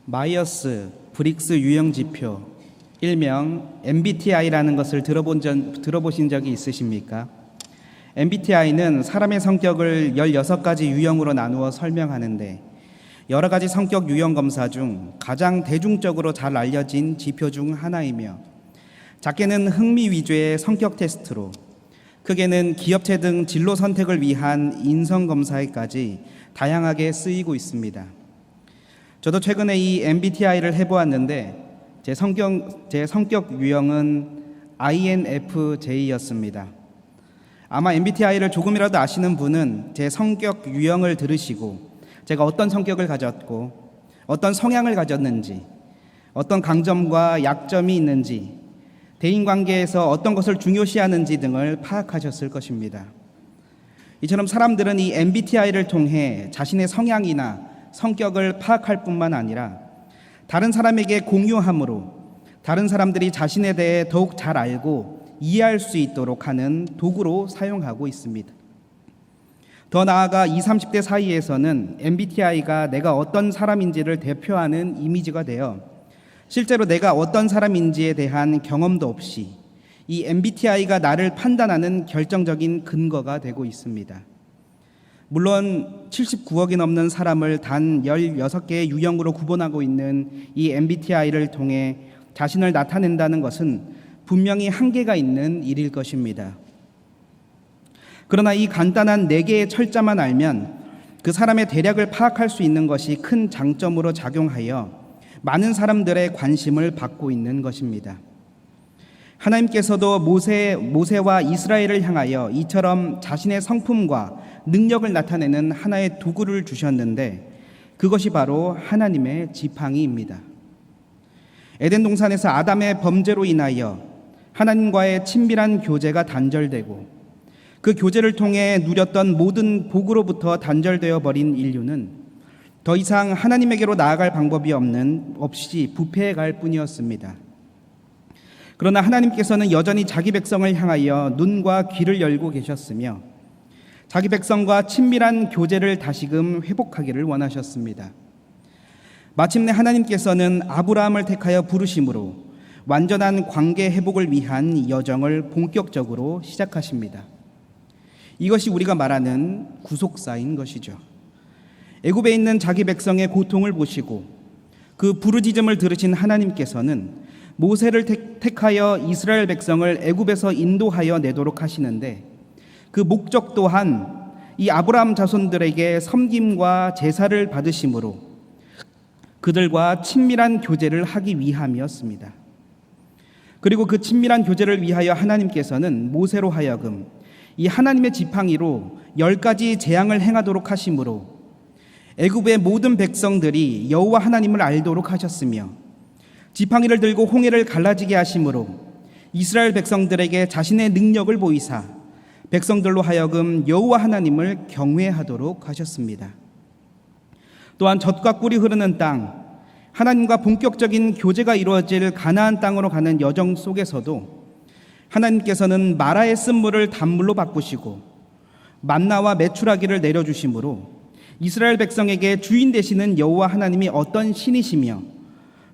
마이어스 브릭스 유형 지표, 일명 MBTI라는 것을 들어보신 적이 있으십니까? MBTI는 사람의 성격을 16가지 유형으로 나누어 설명하는데, 여러 가지 성격 유형 검사 중 가장 대중적으로 잘 알려진 지표 중 하나이며, 작게는 흥미 위주의 성격 테스트로, 크게는 기업체 등 진로 선택을 위한 인성 검사에까지 다양하게 쓰이고 있습니다. 저도 최근에 이 MBTI를 해보았는데 제 성격 유형은 INFJ였습니다. 아마 MBTI를 조금이라도 아시는 분은 제 성격 유형을 들으시고 제가 어떤 성격을 가졌고 어떤 성향을 가졌는지, 어떤 강점과 약점이 있는지, 대인관계에서 어떤 것을 중요시하는지 등을 파악하셨을 것입니다. 이처럼 사람들은 이 MBTI를 통해 자신의 성향이나 성격을 파악할 뿐만 아니라 다른 사람에게 공유함으로 다른 사람들이 자신에 대해 더욱 잘 알고 이해할 수 있도록 하는 도구로 사용하고 있습니다. 더 나아가 20, 30대 사이에서는 MBTI가 내가 어떤 사람인지를 대표하는 이미지가 되어 실제로 내가 어떤 사람인지에 대한 경험도 없이 이 MBTI가 나를 판단하는 결정적인 근거가 되고 있습니다. 물론 79억이 넘는 사람을 단 16개의 유형으로 구분하고 있는 이 MBTI를 통해 자신을 나타낸다는 것은 분명히 한계가 있는 일일 것입니다. 그러나 이 간단한 4개의 철자만 알면 그 사람의 대략을 파악할 수 있는 것이 큰 장점으로 작용하여 많은 사람들의 관심을 받고 있는 것입니다. 하나님께서도 모세와 이스라엘을 향하여 이처럼 자신의 성품과 능력을 나타내는 하나의 도구를 주셨는데, 그것이 바로 하나님의 지팡이입니다. 에덴 동산에서 아담의 범죄로 인하여 하나님과의 친밀한 교제가 단절되고 그 교제를 통해 누렸던 모든 복으로부터 단절되어 버린 인류는 더 이상 하나님에게로 나아갈 방법이 없이 부패해 갈 뿐이었습니다. 그러나 하나님께서는 여전히 자기 백성을 향하여 눈과 귀를 열고 계셨으며 자기 백성과 친밀한 교제를 다시금 회복하기를 원하셨습니다. 마침내 하나님께서는 아브라함을 택하여 부르심으로 완전한 관계 회복을 위한 여정을 본격적으로 시작하십니다. 이것이 우리가 말하는 구속사인 것이죠. 애굽에 있는 자기 백성의 고통을 보시고 그 부르짖음을 들으신 하나님께서는 모세를 택하여 이스라엘 백성을 애굽에서 인도하여 내도록 하시는데, 그 목적 또한 이 아브라함 자손들에게 섬김과 제사를 받으심으로 그들과 친밀한 교제를 하기 위함이었습니다. 그리고 그 친밀한 교제를 위하여 하나님께서는 모세로 하여금 이 하나님의 지팡이로 10가지 재앙을 행하도록 하심으로 애굽의 모든 백성들이 여호와 하나님을 알도록 하셨으며, 지팡이를 들고 홍해를 갈라지게 하심으로 이스라엘 백성들에게 자신의 능력을 보이사 백성들로 하여금 여호와 하나님을 경외하도록 하셨습니다. 또한 젖과 꿀이 흐르는 땅, 하나님과 본격적인 교제가 이루어질 가나안 땅으로 가는 여정 속에서도 하나님께서는 마라의 쓴물을 단물로 바꾸시고 만나와 메추라기를 내려주심으로 이스라엘 백성에게 주인 되시는 여호와 하나님이 어떤 신이시며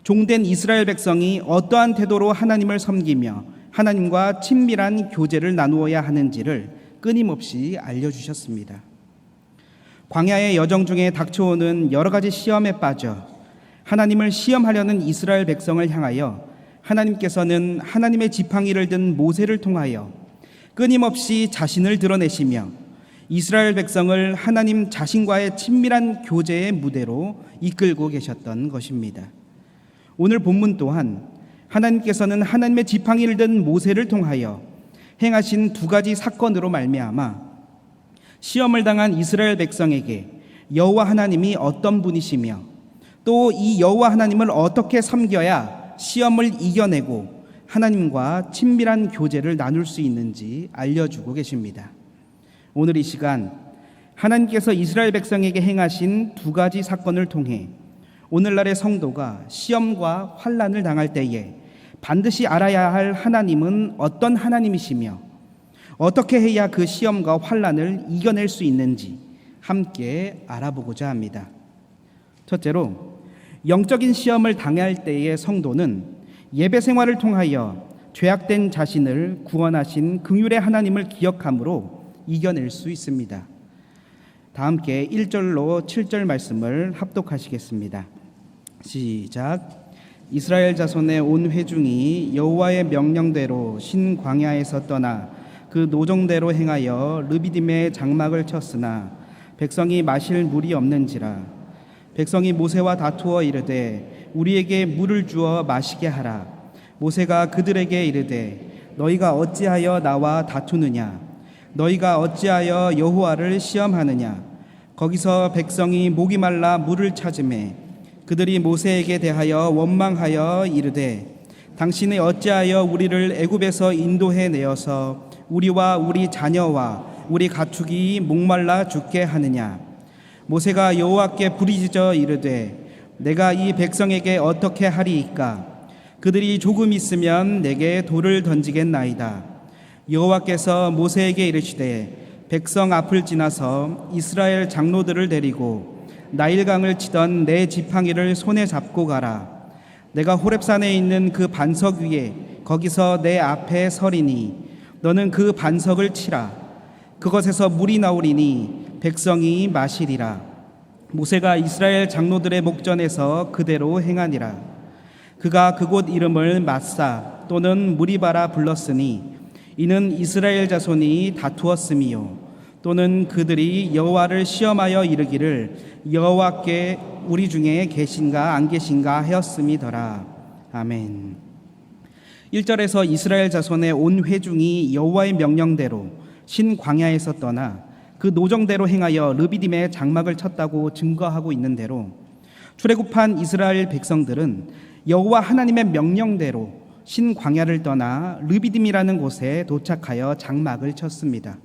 종된 이스라엘 백성이 어떠한 태도로 하나님을 섬기며 하나님과 친밀한 교제를 나누어야 하는지를 끊임없이 알려주셨습니다. 광야의 여정 중에 닥쳐오는 여러 가지 시험에 빠져 하나님을 시험하려는 이스라엘 백성을 향하여 하나님께서는 하나님의 지팡이를 든 모세를 통하여 끊임없이 자신을 드러내시며 이스라엘 백성을 하나님 자신과의 친밀한 교제의 무대로 이끌고 계셨던 것입니다. 오늘 본문 또한 하나님께서는 하나님의 지팡이를 든 모세를 통하여 행하신 2가지 사건으로 말미암아 시험을 당한 이스라엘 백성에게 여호와 하나님이 어떤 분이시며 또 이 여호와 하나님을 어떻게 섬겨야 시험을 이겨내고 하나님과 친밀한 교제를 나눌 수 있는지 알려주고 계십니다. 오늘 이 시간 하나님께서 이스라엘 백성에게 행하신 2가지 사건을 통해 오늘날의 성도가 시험과 환난을 당할 때에 반드시 알아야 할 하나님은 어떤 하나님이시며 어떻게 해야 그 시험과 환난을 이겨낼 수 있는지 함께 알아보고자 합니다. 첫째로 영적인 시험을 당할 때의 성도는 예배 생활을 통하여 죄악된 자신을 구원하신 긍휼의 하나님을 기억함으로 이겨낼 수 있습니다. 다 함께 1절로 7절 말씀을 합독하시겠습니다. 시작. 이스라엘 자손의 온 회중이 여호와의 명령대로 신 광야에서 떠나 그 노정대로 행하여 르비딤의 장막을 쳤으나 백성이 마실 물이 없는지라. 백성이 모세와 다투어 이르되 우리에게 물을 주어 마시게 하라. 모세가 그들에게 이르되 너희가 어찌하여 나와 다투느냐? 너희가 어찌하여 여호와를 시험하느냐? 거기서 백성이 목이 말라 물을 찾으매 그들이 모세에게 대하여 원망하여 이르되 당신이 어찌하여 우리를 애굽에서 인도해 내어서 우리와 우리 자녀와 우리 가축이 목말라 죽게 하느냐? 모세가 여호와께 부르짖어 이르되 내가 이 백성에게 어떻게 하리이까? 그들이 조금 있으면 내게 돌을 던지겠나이다. 여호와께서 모세에게 이르시되 백성 앞을 지나서 이스라엘 장로들을 데리고 나일강을 치던 내 지팡이를 손에 잡고 가라. 내가 호렙산에 있는 그 반석 위에 거기서 내 앞에 서리니 너는 그 반석을 치라. 그것에서 물이 나오리니 백성이 마시리라. 모세가 이스라엘 장로들의 목전에서 그대로 행하니라. 그가 그곳 이름을 마사 또는 무리바라 불렀으니 이는 이스라엘 자손이 다투었음이요 또는 그들이 여호와를 시험하여 이르기를 여호와께 우리 중에 계신가 안 계신가 하였음이더라. 아멘. 1절에서 이스라엘 자손의 온 회중이 여호와의 명령대로 신 광야에서 떠나 그 노정대로 행하여 르비딤의 장막을 쳤다고 증거하고 있는 대로 출애굽한 이스라엘 백성들은 여호와 하나님의 명령대로 신 광야를 떠나 르비딤이라는 곳에 도착하여 장막을 쳤습니다.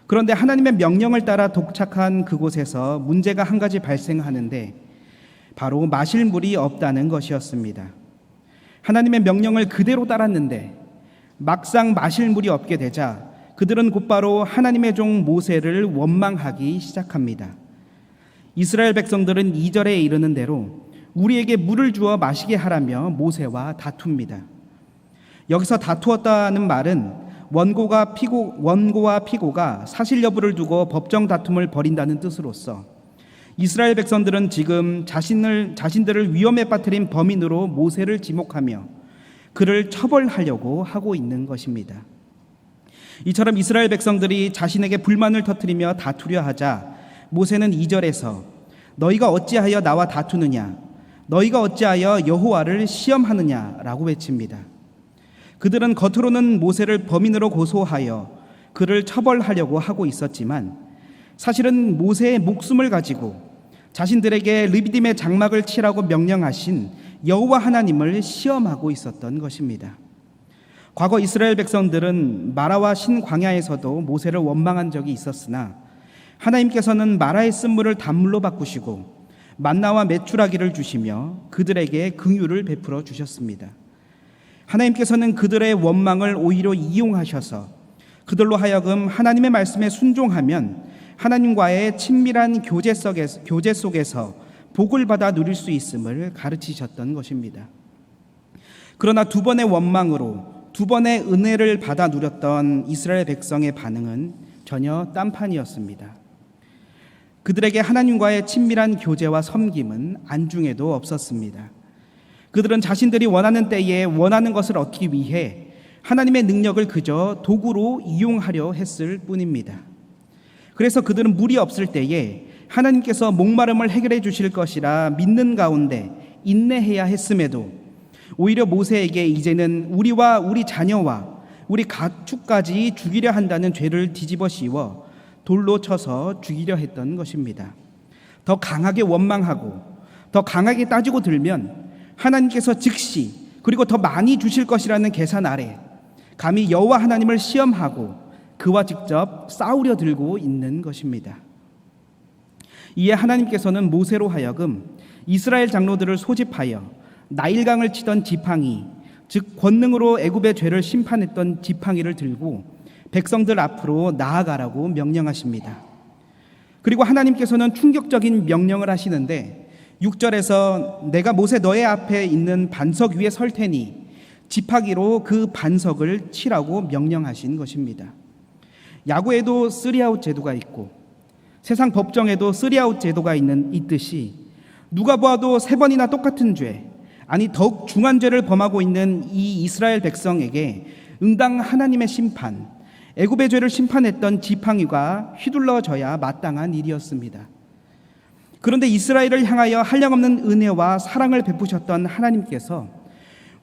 그런데 하나님의 명령을 따라 도착한 그곳에서 문제가 한 가지 발생하는데 바로 마실 물이 없다는 것이었습니다. 하나님의 명령을 그대로 따랐는데 막상 마실 물이 없게 되자 그들은 곧바로 하나님의 종 모세를 원망하기 시작합니다. 이스라엘 백성들은 2절에 이르는 대로 우리에게 물을 주어 마시게 하라며 모세와 다툽니다. 여기서 다투었다는 말은 원고와 피고가 사실 여부를 두고 법정 다툼을 벌인다는 뜻으로서 이스라엘 백성들은 지금 자신들을 위험에 빠뜨린 범인으로 모세를 지목하며 그를 처벌하려고 하고 있는 것입니다. 이처럼 이스라엘 백성들이 자신에게 불만을 터뜨리며 다투려 하자 모세는 2절에서 너희가 어찌하여 나와 다투느냐? 너희가 어찌하여 여호와를 시험하느냐라고 외칩니다. 그들은 겉으로는 모세를 범인으로 고소하여 그를 처벌하려고 하고 있었지만 사실은 모세의 목숨을 가지고 자신들에게 르비딤의 장막을 치라고 명령하신 여호와 하나님을 시험하고 있었던 것입니다. 과거 이스라엘 백성들은 마라와 신 광야에서도 모세를 원망한 적이 있었으나 하나님께서는 마라의 쓴물을 단물로 바꾸시고 만나와 메추라기를 주시며 그들에게 긍휼을 베풀어 주셨습니다. 하나님께서는 그들의 원망을 오히려 이용하셔서 그들로 하여금 하나님의 말씀에 순종하면 하나님과의 친밀한 교제 속에서 복을 받아 누릴 수 있음을 가르치셨던 것입니다. 그러나 두 번의 원망으로 두 번의 은혜를 받아 누렸던 이스라엘 백성의 반응은 전혀 딴판이었습니다. 그들에게 하나님과의 친밀한 교제와 섬김은 안중에도 없었습니다. 그들은 자신들이 원하는 때에 원하는 것을 얻기 위해 하나님의 능력을 그저 도구로 이용하려 했을 뿐입니다. 그래서 그들은 물이 없을 때에 하나님께서 목마름을 해결해 주실 것이라 믿는 가운데 인내해야 했음에도 오히려 모세에게 이제는 우리와 우리 자녀와 우리 가축까지 죽이려 한다는 죄를 뒤집어 씌워 돌로 쳐서 죽이려 했던 것입니다. 더 강하게 원망하고 더 강하게 따지고 들면 하나님께서 즉시 그리고 더 많이 주실 것이라는 계산 아래 감히 여호와 하나님을 시험하고 그와 직접 싸우려 들고 있는 것입니다. 이에 하나님께서는 모세로 하여금 이스라엘 장로들을 소집하여 나일강을 치던 지팡이, 즉 권능으로 애굽의 죄를 심판했던 지팡이를 들고 백성들 앞으로 나아가라고 명령하십니다. 그리고 하나님께서는 충격적인 명령을 하시는데 6절에서 내가 모세 너의 앞에 있는 반석 위에 설 테니 지팡이로 그 반석을 치라고 명령하신 것입니다. 야구에도 3아웃 제도가 있고 세상 법정에도 3아웃 제도가 있듯이 누가 보아도 3번이나 똑같은 죄, 아니 더욱 중한 죄를 범하고 있는 이 이스라엘 백성에게 응당 하나님의 심판, 애굽의 죄를 심판했던 지팡이가 휘둘러져야 마땅한 일이었습니다. 그런데 이스라엘을 향하여 한량없는 은혜와 사랑을 베푸셨던 하나님께서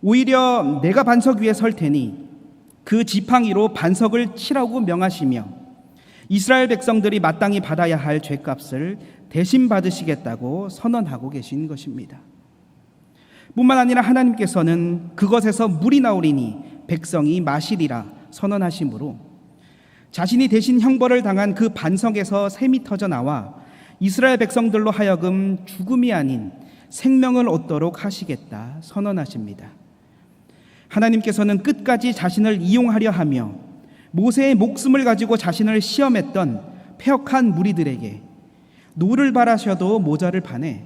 오히려 내가 반석 위에 설 테니 그 지팡이로 반석을 치라고 명하시며 이스라엘 백성들이 마땅히 받아야 할 죄값을 대신 받으시겠다고 선언하고 계신 것입니다. 뿐만 아니라 하나님께서는 그것에서 물이 나오리니 백성이 마시리라 선언하심으로 자신이 대신 형벌을 당한 그 반석에서 샘이 터져 나와 이스라엘 백성들로 하여금 죽음이 아닌 생명을 얻도록 하시겠다 선언하십니다. 하나님께서는 끝까지 자신을 이용하려 하며 모세의 목숨을 가지고 자신을 시험했던 패역한 무리들에게 노를 바라셔도 모자를 파내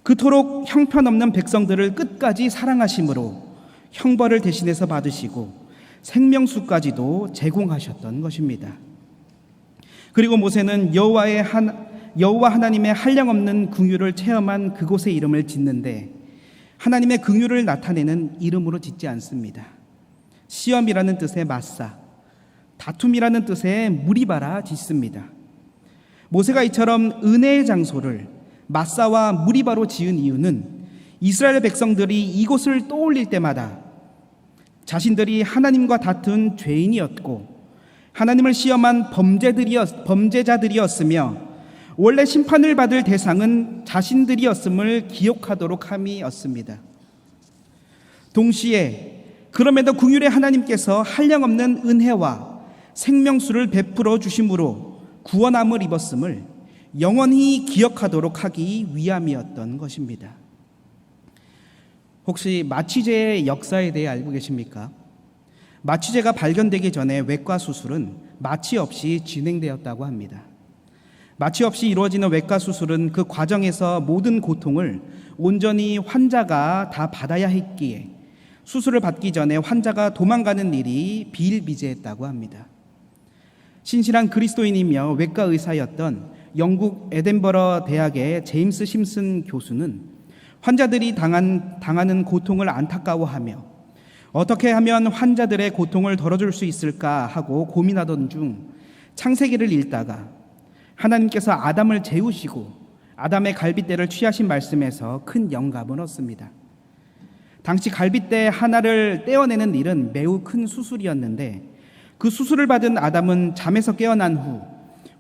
그토록 형편없는 백성들을 끝까지 사랑하심으로 형벌을 대신해서 받으시고 생명수까지도 제공하셨던 것입니다. 그리고 모세는 여호와 하나님의 한량없는 긍휼을 체험한 그곳의 이름을 짓는데 하나님의 긍휼을 나타내는 이름으로 짓지 않습니다. 시험이라는 뜻의 마사, 다툼이라는 뜻의 무리바라 짓습니다. 모세가 이처럼 은혜의 장소를 마사와 무리바로 지은 이유는 이스라엘 백성들이 이곳을 떠올릴 때마다 자신들이 하나님과 다툰 죄인이었고 하나님을 시험한 범죄자들이었으며 원래 심판을 받을 대상은 자신들이었음을 기억하도록 함이었습니다. 동시에 그럼에도 긍휼의 하나님께서 한량없는 은혜와 생명수를 베풀어 주심으로 구원함을 입었음을 영원히 기억하도록 하기 위함이었던 것입니다. 혹시 마취제의 역사에 대해 알고 계십니까? 마취제가 발견되기 전에 외과 수술은 마취 없이 진행되었다고 합니다. 마취 없이 이루어지는 외과 수술은 그 과정에서 모든 고통을 온전히 환자가 다 받아야 했기에 수술을 받기 전에 환자가 도망가는 일이 비일비재했다고 합니다. 신실한 그리스도인이며 외과 의사였던 영국 에덴버러 대학의 제임스 심슨 교수는 환자들이 당하는 고통을 안타까워하며 어떻게 하면 환자들의 고통을 덜어줄 수 있을까 하고 고민하던 중 창세기를 읽다가 하나님께서 아담을 재우시고 아담의 갈빗대를 취하신 말씀에서 큰 영감을 얻습니다. 당시 갈빗대 하나를 떼어내는 일은 매우 큰 수술이었는데 그 수술을 받은 아담은 잠에서 깨어난 후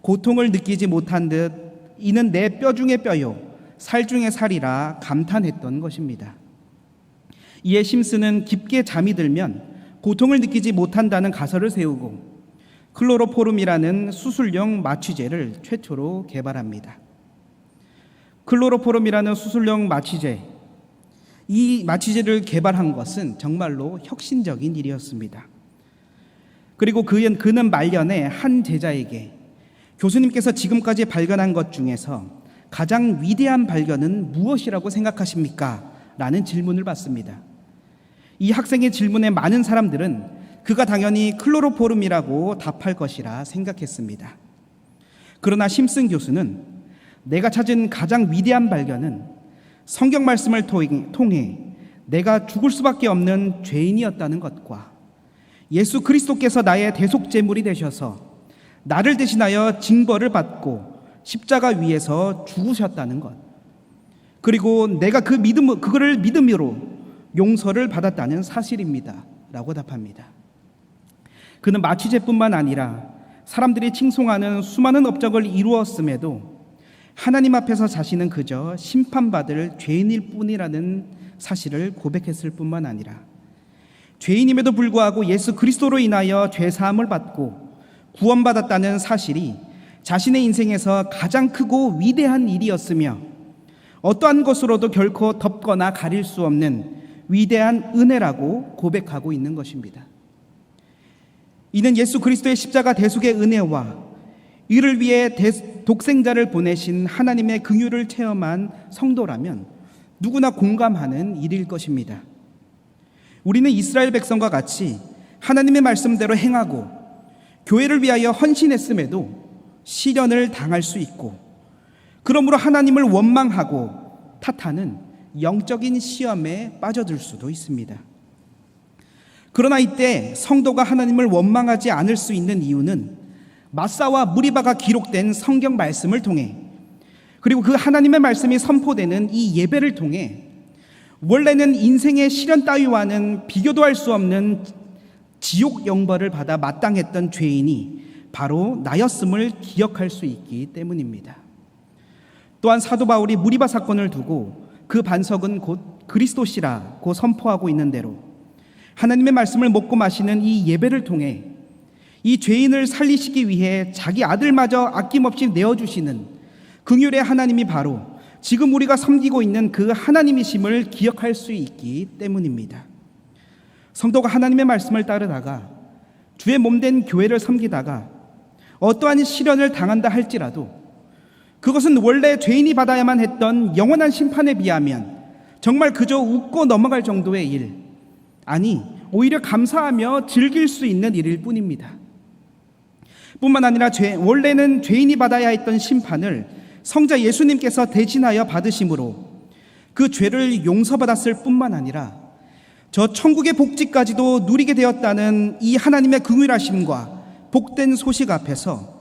고통을 느끼지 못한 듯 이는 내 뼈 중의 뼈요 살 중의 살이라 감탄했던 것입니다. 이에 심슨은 깊게 잠이 들면 고통을 느끼지 못한다는 가설을 세우고 클로로포름이라는 수술용 마취제를 최초로 개발합니다. 클로로포름이라는 수술용 마취제, 이 마취제를 개발한 것은 정말로 혁신적인 일이었습니다. 그리고 그는 말년에 한 제자에게 교수님께서 지금까지 발견한 것 중에서 가장 위대한 발견은 무엇이라고 생각하십니까? 라는 질문을 받습니다. 이 학생의 질문에 많은 사람들은 그가 당연히 클로로포름이라고 답할 것이라 생각했습니다. 그러나 심슨 교수는 내가 찾은 가장 위대한 발견은 성경 말씀을 통해 내가 죽을 수밖에 없는 죄인이었다는 것과 예수 그리스도께서 나의 대속제물이 되셔서 나를 대신하여 징벌을 받고 십자가 위에서 죽으셨다는 것, 그리고 내가 그거를 믿음으로 용서를 받았다는 사실입니다 라고 답합니다. 그는 마취제뿐만 아니라 사람들이 칭송하는 수많은 업적을 이루었음에도 하나님 앞에서 자신은 그저 심판받을 죄인일 뿐이라는 사실을 고백했을 뿐만 아니라 죄인임에도 불구하고 예수 그리스도로 인하여 죄사함을 받고 구원받았다는 사실이 자신의 인생에서 가장 크고 위대한 일이었으며 어떠한 것으로도 결코 덮거나 가릴 수 없는 위대한 은혜라고 고백하고 있는 것입니다. 이는 예수 그리스도의 십자가 대속의 은혜와 이를 위해 독생자를 보내신 하나님의 긍휼을 체험한 성도라면 누구나 공감하는 일일 것입니다. 우리는 이스라엘 백성과 같이 하나님의 말씀대로 행하고 교회를 위하여 헌신했음에도 시련을 당할 수 있고, 그러므로 하나님을 원망하고 탓하는 영적인 시험에 빠져들 수도 있습니다. 그러나 이때 성도가 하나님을 원망하지 않을 수 있는 이유는 마사와 무리바가 기록된 성경 말씀을 통해, 그리고 그 하나님의 말씀이 선포되는 이 예배를 통해 원래는 인생의 시련 따위와는 비교도 할 수 없는 지옥 영벌을 받아 마땅했던 죄인이 바로 나였음을 기억할 수 있기 때문입니다. 또한 사도 바울이 무리바 사건을 두고 그 반석은 곧 그리스도시라고 선포하고 있는 대로 하나님의 말씀을 먹고 마시는 이 예배를 통해 이 죄인을 살리시기 위해 자기 아들마저 아낌없이 내어주시는 긍휼의 하나님이 바로 지금 우리가 섬기고 있는 그 하나님이심을 기억할 수 있기 때문입니다. 성도가 하나님의 말씀을 따르다가 주의 몸된 교회를 섬기다가 어떠한 시련을 당한다 할지라도 그것은 원래 죄인이 받아야만 했던 영원한 심판에 비하면 정말 그저 웃고 넘어갈 정도의 일, 아니 오히려 감사하며 즐길 수 있는 일일 뿐입니다. 뿐만 아니라 원래는 죄인이 받아야 했던 심판을 성자 예수님께서 대신하여 받으심으로 그 죄를 용서받았을 뿐만 아니라 저 천국의 복지까지도 누리게 되었다는 이 하나님의 긍휼하심과 복된 소식 앞에서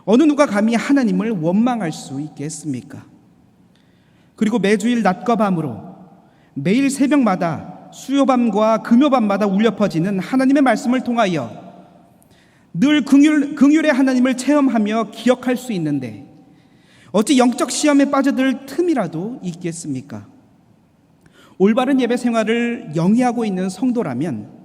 어느 누가 감히 하나님을 원망할 수 있겠습니까? 그리고 매주일 낮과 밤으로 매일 새벽마다 수요밤과 금요밤마다 울려 퍼지는 하나님의 말씀을 통하여 늘 긍휼의 하나님을 체험하며 기억할 수 있는데 어찌 영적 시험에 빠져들 틈이라도 있겠습니까? 올바른 예배 생활을 영위하고 있는 성도라면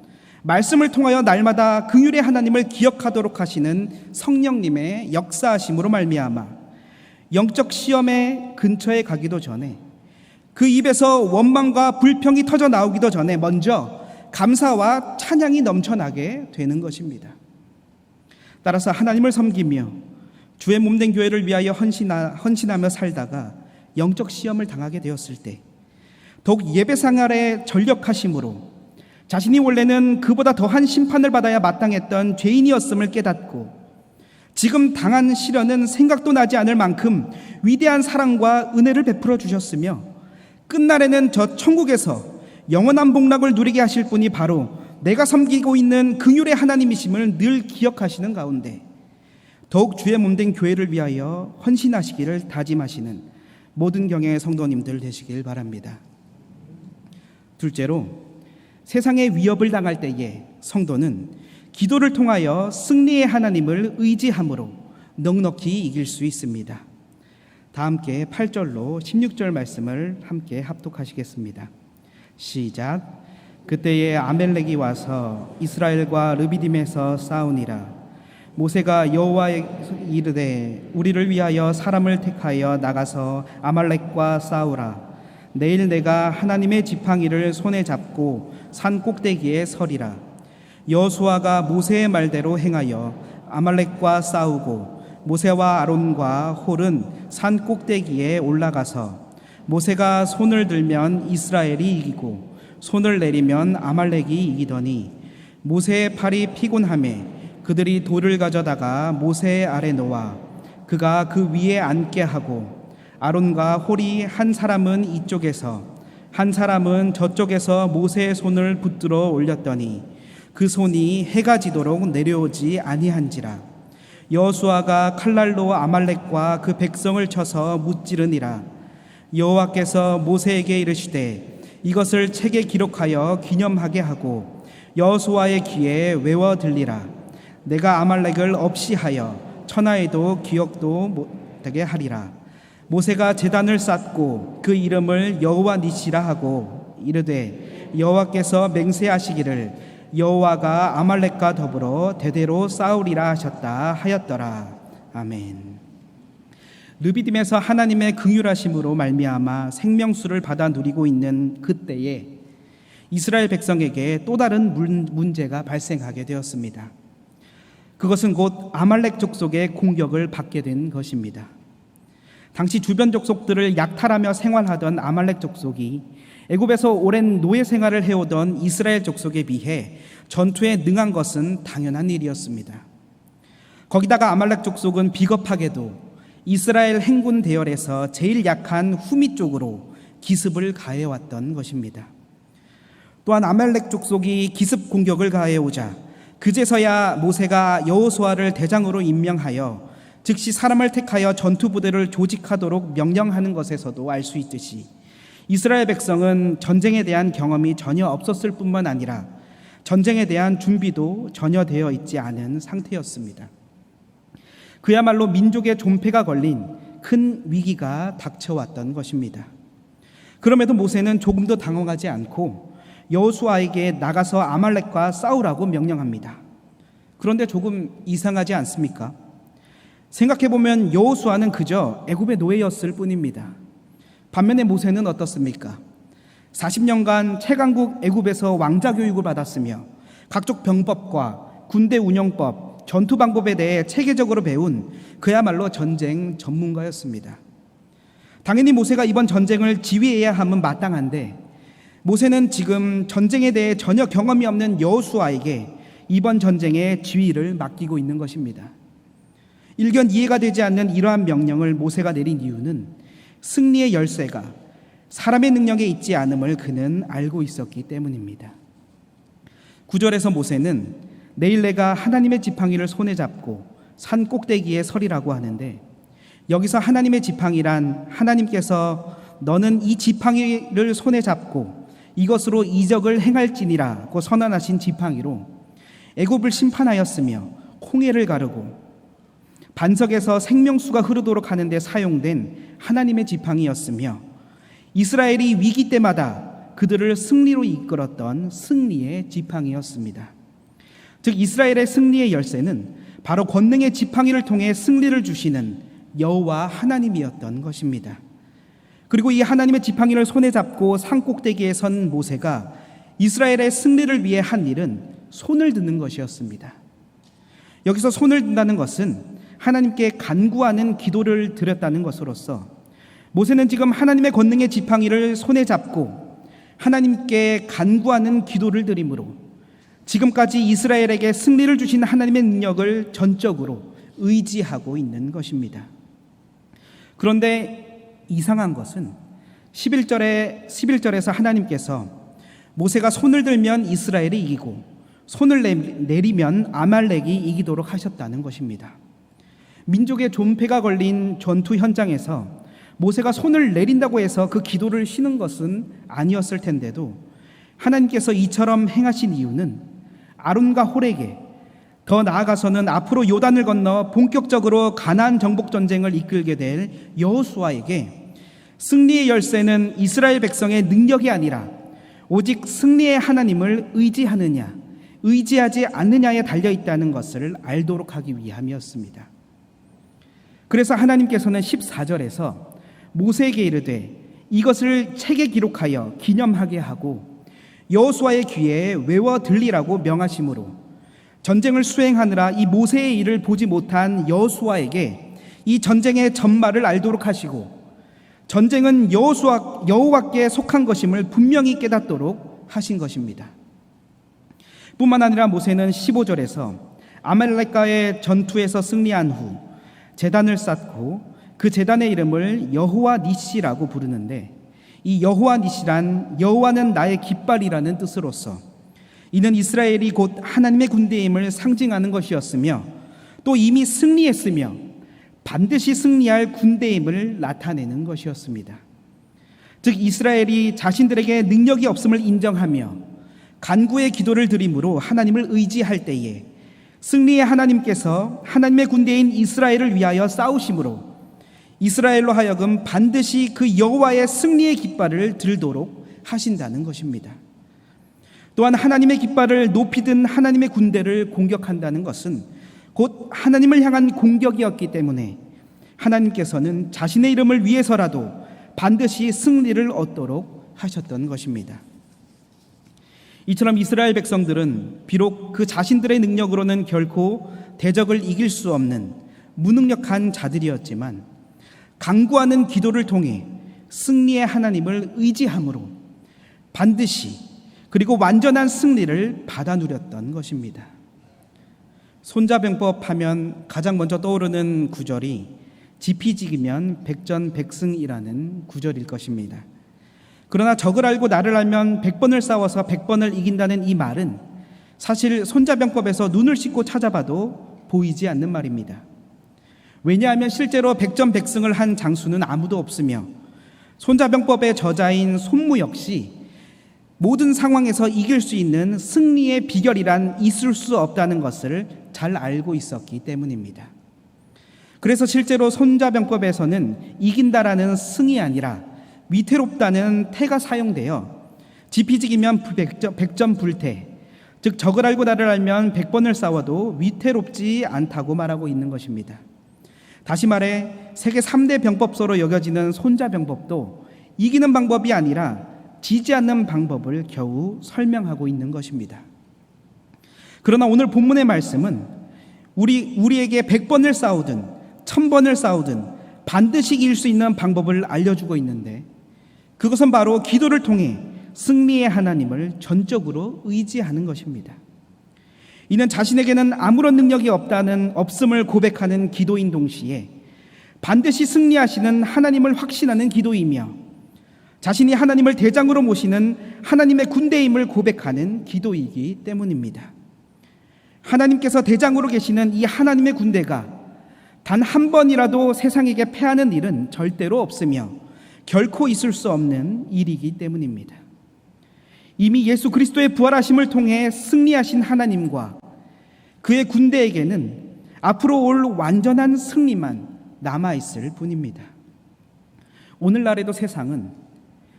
말씀을 통하여 날마다 긍휼의 하나님을 기억하도록 하시는 성령님의 역사하심으로 말미암아 영적 시험의 근처에 가기도 전에 그 입에서 원망과 불평이 터져 나오기도 전에 먼저 감사와 찬양이 넘쳐나게 되는 것입니다. 따라서 하나님을 섬기며 주의 몸된 교회를 위하여 헌신하며 살다가 영적 시험을 당하게 되었을 때 더욱 예배 생활에 전력하심으로 자신이 원래는 그보다 더한 심판을 받아야 마땅했던 죄인이었음을 깨닫고 지금 당한 시련은 생각도 나지 않을 만큼 위대한 사랑과 은혜를 베풀어 주셨으며 끝날에는 저 천국에서 영원한 복락을 누리게 하실 분이 바로 내가 섬기고 있는 긍휼의 하나님이심을 늘 기억하시는 가운데 더욱 주의 몸된 교회를 위하여 헌신하시기를 다짐하시는 모든 경외의 성도님들 되시길 바랍니다. 둘째로, 세상의 위협을 당할 때에 성도는 기도를 통하여 승리의 하나님을 의지함으로 넉넉히 이길 수 있습니다. 다 함께 8절로 16절 말씀을 함께 합독하시겠습니다. 시작. 그때에 아멜렉이 와서 이스라엘과 르비딤에서 싸우니라. 모세가 여호와에 이르되 우리를 위하여 사람을 택하여 나가서 아말렉과 싸우라. 내일 내가 하나님의 지팡이를 손에 잡고 산 꼭대기에 서리라. 여호수아가 모세의 말대로 행하여 아말렉과 싸우고 모세와 아론과 홀은 산 꼭대기에 올라가서 모세가 손을 들면 이스라엘이 이기고 손을 내리면 아말렉이 이기더니 모세의 팔이 피곤하매 그들이 돌을 가져다가 모세 아래 놓아 그가 그 위에 앉게 하고 아론과 홀이 한 사람은 이쪽에서 한 사람은 저쪽에서 모세의 손을 붙들어 올렸더니 그 손이 해가 지도록 내려오지 아니한지라. 여호수아가 칼날로 아말렉과 그 백성을 쳐서 무찌르니라. 여호와께서 모세에게 이르시되 이것을 책에 기록하여 기념하게 하고 여호수아의 귀에 외워 들리라. 내가 아말렉을 없이 하여 천하에도 기억도 못하게 하리라. 모세가 제단을 쌓고 그 이름을 여호와 니시라 하고 이르되 여호와께서 맹세하시기를 여호와가 아말렉과 더불어 대대로 싸우리라 하셨다 하였더라. 아멘. 르비딤에서 하나님의 긍휼하심으로 말미암아 생명수를 받아 누리고 있는 그때에 이스라엘 백성에게 또 다른 문제가 발생하게 되었습니다. 그것은 곧 아말렉 족속의 공격을 받게 된 것입니다. 당시 주변 족속들을 약탈하며 생활하던 아말렉 족속이 애굽에서 오랜 노예 생활을 해오던 이스라엘 족속에 비해 전투에 능한 것은 당연한 일이었습니다. 거기다가 아말렉 족속은 비겁하게도 이스라엘 행군 대열에서 제일 약한 후미 쪽으로 기습을 가해왔던 것입니다. 또한 아말렉 족속이 기습 공격을 가해오자 그제서야 모세가 여호수아를 대장으로 임명하여 즉시 사람을 택하여 전투 부대를 조직하도록 명령하는 것에서도 알 수 있듯이 이스라엘 백성은 전쟁에 대한 경험이 전혀 없었을 뿐만 아니라 전쟁에 대한 준비도 전혀 되어 있지 않은 상태였습니다. 그야말로 민족의 존폐가 걸린 큰 위기가 닥쳐왔던 것입니다. 그럼에도 모세는 조금도 당황하지 않고 여호수아에게 나가서 아말렉과 싸우라고 명령합니다. 그런데 조금 이상하지 않습니까? 생각해보면 여호수아는 그저 애굽의 노예였을 뿐입니다. 반면에 모세는 어떻습니까? 40년간 최강국 애굽에서 왕자 교육을 받았으며 각종 병법과 군대 운영법, 전투 방법에 대해 체계적으로 배운 그야말로 전쟁 전문가였습니다. 당연히 모세가 이번 전쟁을 지휘해야 함은 마땅한데 모세는 지금 전쟁에 대해 전혀 경험이 없는 여호수아에게 이번 전쟁의 지휘를 맡기고 있는 것입니다. 일견 이해가 되지 않는 이러한 명령을 모세가 내린 이유는 승리의 열쇠가 사람의 능력에 있지 않음을 그는 알고 있었기 때문입니다. 9절에서 모세는 내일 내가 하나님의 지팡이를 손에 잡고 산 꼭대기에 서리라고 하는데 여기서 하나님의 지팡이란 하나님께서 너는 이 지팡이를 손에 잡고 이것으로 이적을 행할지니라고 선언하신 지팡이로 애굽을 심판하였으며 홍해를 가르고 반석에서 생명수가 흐르도록 하는 데 사용된 하나님의 지팡이였으며 이스라엘이 위기 때마다 그들을 승리로 이끌었던 승리의 지팡이였습니다. 즉 이스라엘의 승리의 열쇠는 바로 권능의 지팡이를 통해 승리를 주시는 여호와 하나님이었던 것입니다. 그리고 이 하나님의 지팡이를 손에 잡고 산 꼭대기에 선 모세가 이스라엘의 승리를 위해 한 일은 손을 드는 것이었습니다. 여기서 손을 든다는 것은 하나님께 간구하는 기도를 드렸다는 것으로서 모세는 지금 하나님의 권능의 지팡이를 손에 잡고 하나님께 간구하는 기도를 드림으로 지금까지 이스라엘에게 승리를 주신 하나님의 능력을 전적으로 의지하고 있는 것입니다. 그런데 이상한 것은 11절에서 하나님께서 모세가 손을 들면 이스라엘이 이기고 손을 내리면 아말렉이 이기도록 하셨다는 것입니다. 민족의 존폐가 걸린 전투 현장에서 모세가 손을 내린다고 해서 그 기도를 쉬는 것은 아니었을 텐데도 하나님께서 이처럼 행하신 이유는 아론과 홀에게 더 나아가서는 앞으로 요단을 건너 본격적으로 가나안 정복 전쟁을 이끌게 될 여호수아에게 승리의 열쇠는 이스라엘 백성의 능력이 아니라 오직 승리의 하나님을 의지하느냐 의지하지 않느냐에 달려있다는 것을 알도록 하기 위함이었습니다. 그래서 하나님께서는 14절에서 모세에게 이르되 이것을 책에 기록하여 기념하게 하고 여호수아의 귀에 외워 들리라고 명하심으로 전쟁을 수행하느라 이 모세의 일을 보지 못한 여호수아에게 이 전쟁의 전말을 알도록 하시고 전쟁은 여호와께 속한 것임을 분명히 깨닫도록 하신 것입니다. 뿐만 아니라 모세는 15절에서 아말렉과의 전투에서 승리한 후 제단을 쌓고 그 제단의 이름을 여호와 니시라고 부르는데 이 여호와 니시란 여호와는 나의 깃발이라는 뜻으로서 이는 이스라엘이 곧 하나님의 군대임을 상징하는 것이었으며 또 이미 승리했으며 반드시 승리할 군대임을 나타내는 것이었습니다. 즉 이스라엘이 자신들에게 능력이 없음을 인정하며 간구의 기도를 드림으로 하나님을 의지할 때에 승리의 하나님께서 하나님의 군대인 이스라엘을 위하여 싸우심으로 이스라엘로 하여금 반드시 그 여호와의 승리의 깃발을 들도록 하신다는 것입니다. 또한 하나님의 깃발을 높이 든 하나님의 군대를 공격한다는 것은 곧 하나님을 향한 공격이었기 때문에 하나님께서는 자신의 이름을 위해서라도 반드시 승리를 얻도록 하셨던 것입니다. 이처럼 이스라엘 백성들은 비록 그 자신들의 능력으로는 결코 대적을 이길 수 없는 무능력한 자들이었지만 간구하는 기도를 통해 승리의 하나님을 의지함으로 반드시 그리고 완전한 승리를 받아 누렸던 것입니다. 손자병법 하면 가장 먼저 떠오르는 구절이 지피지기면 백전백승이라는 구절일 것입니다. 그러나 적을 알고 나를 알면 100번을 싸워서 100번을 이긴다는 이 말은 사실 손자병법에서 눈을 씻고 찾아봐도 보이지 않는 말입니다. 왜냐하면 실제로 백전백승을 한 장수는 아무도 없으며 손자병법의 저자인 손무 역시 모든 상황에서 이길 수 있는 승리의 비결이란 있을 수 없다는 것을 잘 알고 있었기 때문입니다. 그래서 실제로 손자병법에서는 이긴다라는 승이 아니라 위태롭다는 태가 사용되어 지피지기면 백전불태, 즉 적을 알고 나를 알면 100번을 싸워도 위태롭지 않다고 말하고 있는 것입니다. 다시 말해 세계 3대 병법서로 여겨지는 손자병법도 이기는 방법이 아니라 지지 않는 방법을 겨우 설명하고 있는 것입니다. 그러나 오늘 본문의 말씀은 우리에게 100번을 싸우든 1000번을 싸우든 반드시 이길 수 있는 방법을 알려주고 있는데 그것은 바로 기도를 통해 승리의 하나님을 전적으로 의지하는 것입니다. 이는 자신에게는 아무런 능력이 없음을 고백하는 기도인 동시에 반드시 승리하시는 하나님을 확신하는 기도이며 자신이 하나님을 대장으로 모시는 하나님의 군대임을 고백하는 기도이기 때문입니다. 하나님께서 대장으로 계시는 이 하나님의 군대가 단 한 번이라도 세상에게 패하는 일은 절대로 없으며 결코 있을 수 없는 일이기 때문입니다. 이미 예수 그리스도의 부활하심을 통해 승리하신 하나님과 그의 군대에게는 앞으로 올 완전한 승리만 남아있을 뿐입니다. 오늘날에도 세상은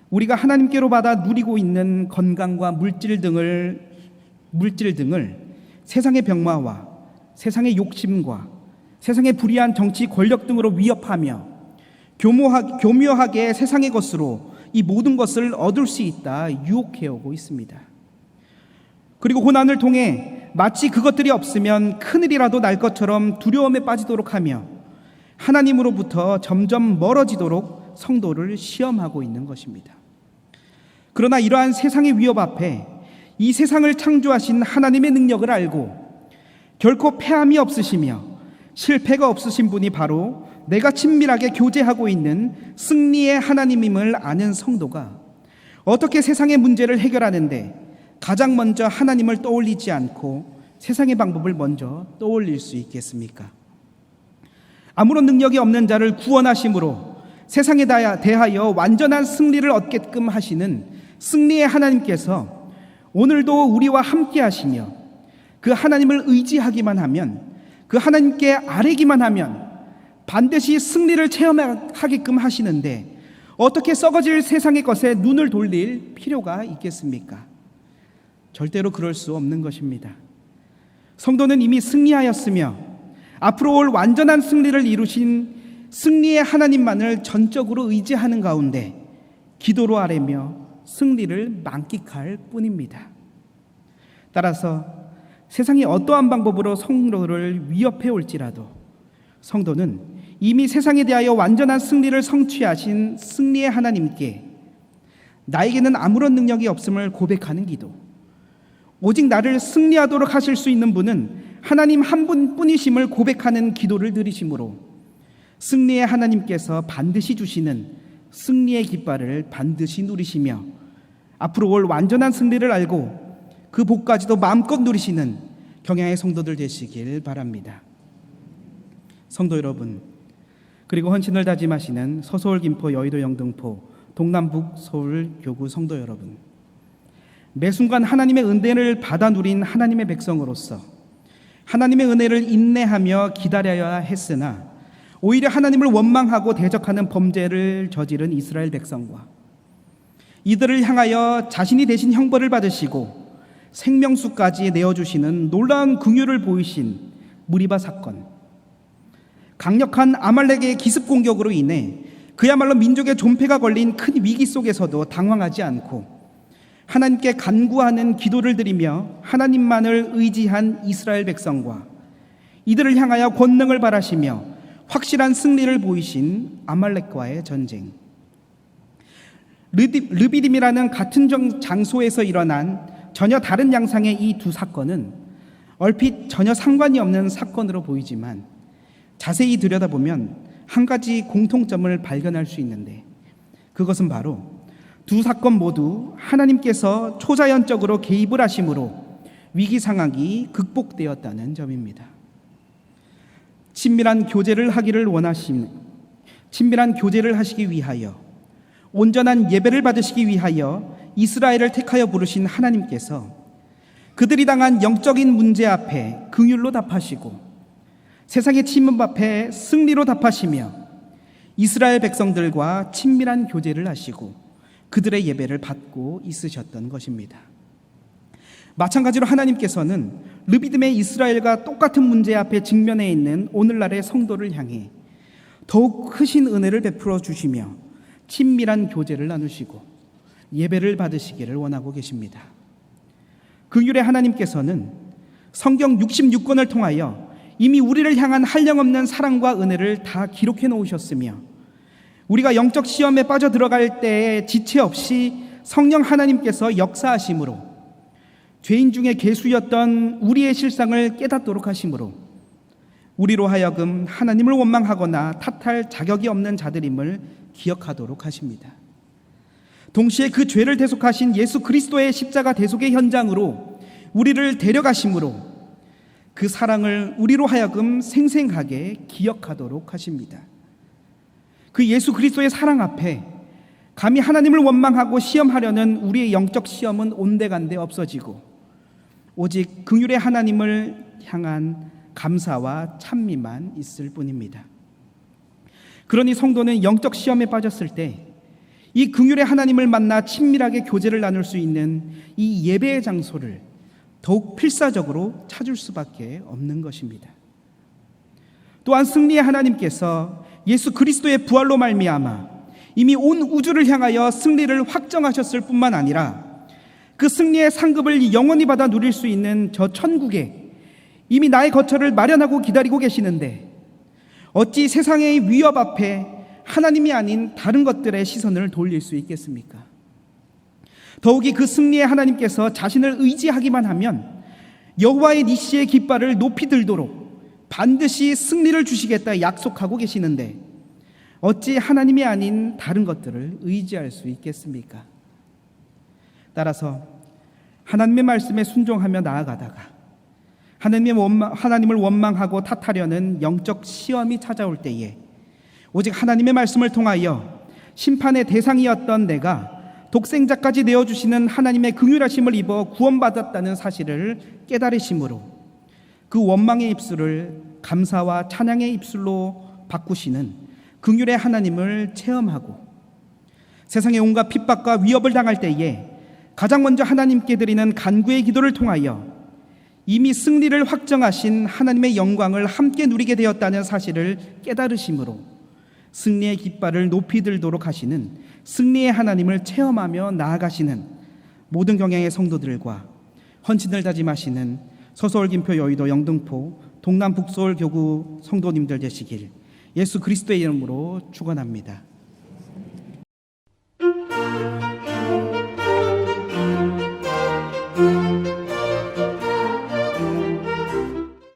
우리가 하나님께로 받아 누리고 있는 건강과 물질 등을 세상의 병마와 세상의 욕심과 세상의 불의한 정치 권력 등으로 위협하며 교묘하게 세상의 것으로 이 모든 것을 얻을 수 있다 유혹해오고 있습니다. 그리고 고난을 통해 마치 그것들이 없으면 큰일이라도 날 것처럼 두려움에 빠지도록 하며 하나님으로부터 점점 멀어지도록 성도를 시험하고 있는 것입니다. 그러나 이러한 세상의 위협 앞에 이 세상을 창조하신 하나님의 능력을 알고 결코 패함이 없으시며 실패가 없으신 분이 바로 내가 친밀하게 교제하고 있는 승리의 하나님임을 아는 성도가 어떻게 세상의 문제를 해결하는데 가장 먼저 하나님을 떠올리지 않고 세상의 방법을 먼저 떠올릴 수 있겠습니까? 아무런 능력이 없는 자를 구원하심으로 세상에 대하여 완전한 승리를 얻게끔 하시는 승리의 하나님께서 오늘도 우리와 함께 하시며 그 하나님을 의지하기만 하면, 그 하나님께 아뢰기만 하면 반드시 승리를 체험하게끔 하시는데 어떻게 썩어질 세상의 것에 눈을 돌릴 필요가 있겠습니까? 절대로 그럴 수 없는 것입니다. 성도는 이미 승리하였으며 앞으로 올 완전한 승리를 이루신 승리의 하나님만을 전적으로 의지하는 가운데 기도로 아뢰며 승리를 만끽할 뿐입니다. 따라서 세상이 어떠한 방법으로 성도를 위협해 올지라도 성도는 이미 세상에 대하여 완전한 승리를 성취하신 승리의 하나님께 나에게는 아무런 능력이 없음을 고백하는 기도, 오직 나를 승리하도록 하실 수 있는 분은 하나님 한 분뿐이심을 고백하는 기도를 드리심으로 승리의 하나님께서 반드시 주시는 승리의 깃발을 반드시 누리시며 앞으로 올 완전한 승리를 알고 그 복까지도 마음껏 누리시는 경야의 성도들 되시길 바랍니다. 성도 여러분, 그리고 헌신을 다짐하시는 서서울, 김포, 여의도, 영등포, 동남북, 서울 교구 성도 여러분, 매 순간 하나님의 은혜를 받아 누린 하나님의 백성으로서 하나님의 은혜를 인내하며 기다려야 했으나 오히려 하나님을 원망하고 대적하는 범죄를 저지른 이스라엘 백성과 이들을 향하여 자신이 대신 형벌을 받으시고 생명수까지 내어주시는 놀라운 긍휼을 보이신 무리바 사건, 강력한 아말렉의 기습 공격으로 인해 그야말로 민족의 존폐가 걸린 큰 위기 속에서도 당황하지 않고 하나님께 간구하는 기도를 드리며 하나님만을 의지한 이스라엘 백성과 이들을 향하여 권능을 발하시며 확실한 승리를 보이신 아말렉과의 전쟁. 르비딤이라는 같은 장소에서 일어난 전혀 다른 양상의 이 두 사건은 얼핏 전혀 상관이 없는 사건으로 보이지만 자세히 들여다보면 한 가지 공통점을 발견할 수 있는데, 그것은 바로 두 사건 모두 하나님께서 초자연적으로 개입을 하심으로 위기 상황이 극복되었다는 점입니다. 친밀한 교제를 하시기 위하여, 온전한 예배를 받으시기 위하여 이스라엘을 택하여 부르신 하나님께서 그들이 당한 영적인 문제 앞에 긍휼로 답하시고 세상의 침묵 앞에 승리로 답하시며 이스라엘 백성들과 친밀한 교제를 하시고 그들의 예배를 받고 있으셨던 것입니다. 마찬가지로 하나님께서는 르비딤의 이스라엘과 똑같은 문제 앞에 직면해 있는 오늘날의 성도를 향해 더욱 크신 은혜를 베풀어 주시며 친밀한 교제를 나누시고 예배를 받으시기를 원하고 계십니다. 긍휼의 하나님께서는 성경 66권을 통하여 이미 우리를 향한 한량없는 사랑과 은혜를 다 기록해 놓으셨으며, 우리가 영적 시험에 빠져 들어갈 때에 지체 없이 성령 하나님께서 역사하심으로 죄인 중에 괴수였던 우리의 실상을 깨닫도록 하심으로 우리로 하여금 하나님을 원망하거나 탓할 자격이 없는 자들임을 기억하도록 하십니다. 동시에 그 죄를 대속하신 예수 그리스도의 십자가 대속의 현장으로 우리를 데려가심으로 그 사랑을 우리로 하여금 생생하게 기억하도록 하십니다. 그 예수 그리스도의 사랑 앞에 감히 하나님을 원망하고 시험하려는 우리의 영적 시험은 온데간데 없어지고 오직 긍휼의 하나님을 향한 감사와 찬미만 있을 뿐입니다. 그러니 성도는 영적 시험에 빠졌을 때 이 긍휼의 하나님을 만나 친밀하게 교제를 나눌 수 있는 이 예배의 장소를 더욱 필사적으로 찾을 수밖에 없는 것입니다. 또한 승리의 하나님께서 예수 그리스도의 부활로 말미암아 이미 온 우주를 향하여 승리를 확정하셨을 뿐만 아니라 그 승리의 상급을 영원히 받아 누릴 수 있는 저 천국에 이미 나의 거처를 마련하고 기다리고 계시는데 어찌 세상의 위협 앞에 하나님이 아닌 다른 것들의 시선을 돌릴 수 있겠습니까? 더욱이 그 승리의 하나님께서 자신을 의지하기만 하면 여호와의 니시의 깃발을 높이 들도록 반드시 승리를 주시겠다 약속하고 계시는데 어찌 하나님이 아닌 다른 것들을 의지할 수 있겠습니까? 따라서 하나님의 말씀에 순종하며 나아가다가 하나님을 원망하고 탓하려는 영적 시험이 찾아올 때에 오직 하나님의 말씀을 통하여 심판의 대상이었던 내가 독생자까지 내어주시는 하나님의 긍휼하심을 입어 구원받았다는 사실을 깨달으심으로 그 원망의 입술을 감사와 찬양의 입술로 바꾸시는 긍휼의 하나님을 체험하고 세상의 온갖 핍박과 위협을 당할 때에 가장 먼저 하나님께 드리는 간구의 기도를 통하여 이미 승리를 확정하신 하나님의 영광을 함께 누리게 되었다는 사실을 깨달으심으로 승리의 깃발을 높이 들도록 하시는 승리의 하나님을 체험하며 나아가시는 모든 경향의 성도들과 헌신을 다짐하시는 서서울, 김포, 여의도, 영등포, 동남 북서울 교구 성도님들 되시길 예수 그리스도의 이름으로 축원합니다.